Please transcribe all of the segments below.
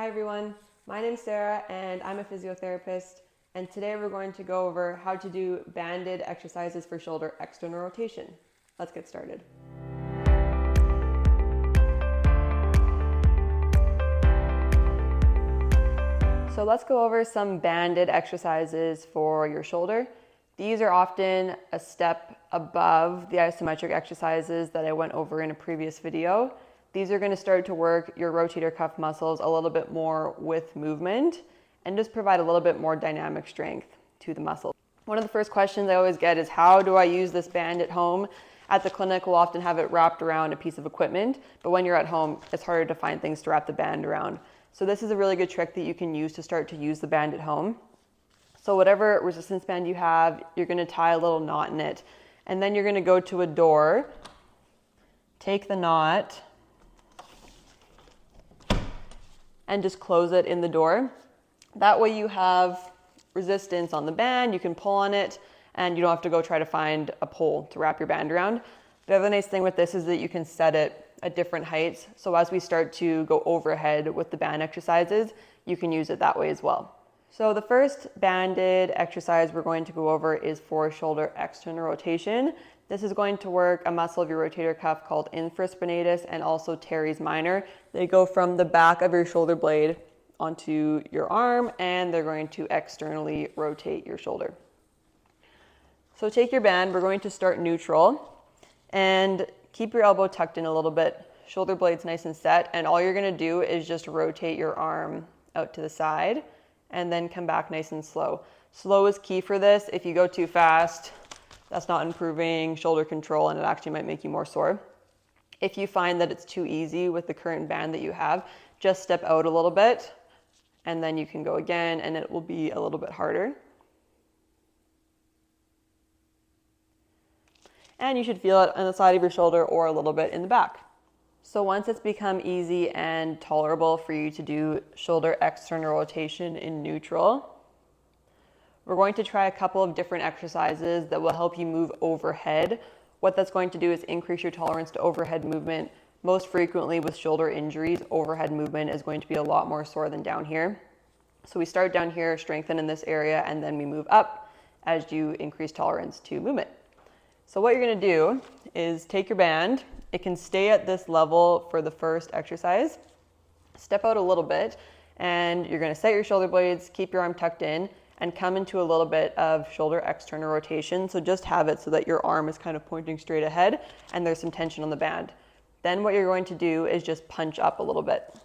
everyone, my name's Sarah and I'm a physiotherapist, and today we're going to go over how to do banded exercises for shoulder external rotation. Let's get started. So let's go over some banded exercises for your shoulder. These are often a step above the isometric exercises that I went over in a previous video. These are going to start to work your rotator cuff muscles a little bit more with movement and just provide a little bit more dynamic strength to the muscle. One of the first questions I always get is, how do I use this band at home? At the clinic, we'll often have it wrapped around a piece of equipment, but when you're at home, it's harder to find things to wrap the band around. So this is a really good trick that you can use to start to use the band at home. So whatever resistance band you have, you're going to tie a little knot in it, and then you're going to go to a door, take the knot, and just close it in the door. That way you have resistance on the band, you can pull on it, and you don't have to go try to find a pole to wrap your band around. The other nice thing with this is that you can set it at different heights. So as we start to go overhead with the band exercises, you can use it that way as well. So the first banded exercise we're going to go over is for shoulder external rotation. This is going to work a muscle of your rotator cuff called infraspinatus and also teres minor. They go from the back of your shoulder blade onto your arm, and they're going to externally rotate your shoulder. So take your band, we're going to start neutral, and keep your elbow tucked in a little bit, shoulder blades nice and set, and all you're going to do is just rotate your arm out to the side and then come back nice and slow. Slow is key for this. If you go too fast, that's not improving shoulder control and it actually might make you more sore. If you find that it's too easy with the current band that you have, just step out a little bit and then you can go again and it will be a little bit harder. And you should feel it on the side of your shoulder or a little bit in the back. So once it's become easy and tolerable for you to do shoulder external rotation in neutral, we're going to try a couple of different exercises that will help you move overhead. What that's going to do is increase your tolerance to overhead movement. Most frequently with shoulder injuries, overhead movement is going to be a lot more sore than down here. So we start down here, strengthen in this area, and then we move up as you increase tolerance to movement. So what you're going to do is take your band. It can stay at this level for the first exercise. Step out a little bit, and you're going to set your shoulder blades, keep your arm tucked in, and come into a little bit of shoulder external rotation. So just have it so that your arm is kind of pointing straight ahead and there's some tension on the band. Then what you're going to do is just punch up a little bit.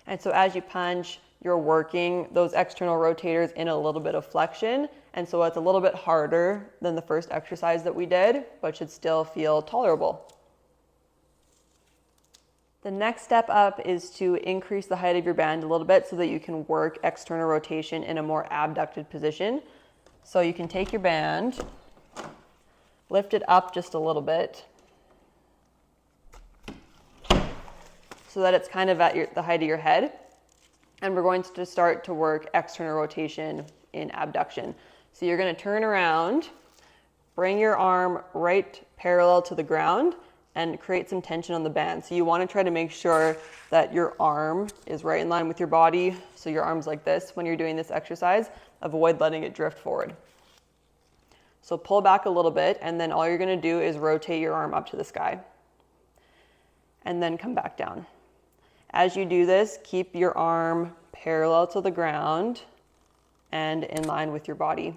And so as you punch, you're working those external rotators in a little bit of flexion. And so it's a little bit harder than the first exercise that we did, but should still feel tolerable. The next step up is to increase the height of your band a little bit so that you can work external rotation in a more abducted position. So you can take your band, lift it up just a little bit so that it's kind of at the height of your head. And we're going to start to work external rotation in abduction. So you're going to turn around, bring your arm right parallel to the ground, and create some tension on the band. So you want to try to make sure that your arm is right in line with your body. So your arm's like this when you're doing this exercise. Avoid letting it drift forward. So pull back a little bit, and then all you're going to do is rotate your arm up to the sky. And then come back down. As you do this, keep your arm parallel to the ground and in line with your body.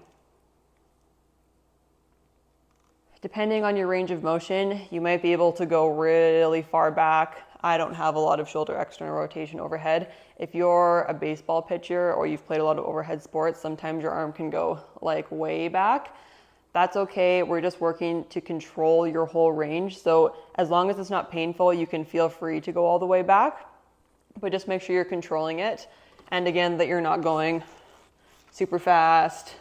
Depending on your range of motion, you might be able to go really far back. I don't have a lot of shoulder external rotation overhead. If you're a baseball pitcher or you've played a lot of overhead sports, sometimes your arm can go like way back. That's okay. We're just working to control your whole range. So as long as it's not painful, you can feel free to go all the way back, but just make sure you're controlling it. And again, that you're not going super fast.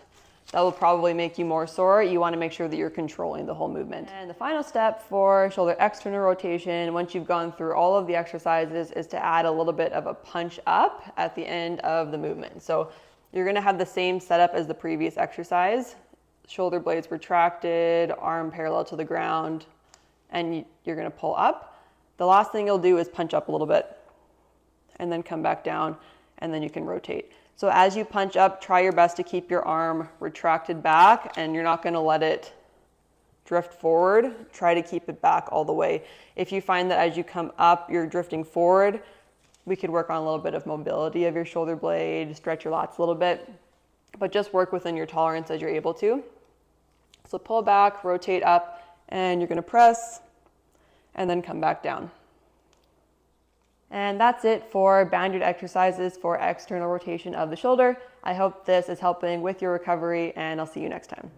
That will probably make you more sore. You want to make sure that you're controlling the whole movement. And the final step for shoulder external rotation, once you've gone through all of the exercises, is to add a little bit of a punch up at the end of the movement. So you're going to have the same setup as the previous exercise. Shoulder blades retracted, arm parallel to the ground, and you're gonna pull up. The last thing you'll do is punch up a little bit and then come back down, and then you can rotate. So as you punch up, try your best to keep your arm retracted back, and you're not gonna let it drift forward. Try to keep it back all the way. If you find that as you come up, you're drifting forward, we could work on a little bit of mobility of your shoulder blade, stretch your lats a little bit, but just work within your tolerance as you're able to. So pull back, rotate up, and you're gonna press, and then come back down. And that's it for banded exercises for external rotation of the shoulder. I hope this is helping with your recovery, and I'll see you next time.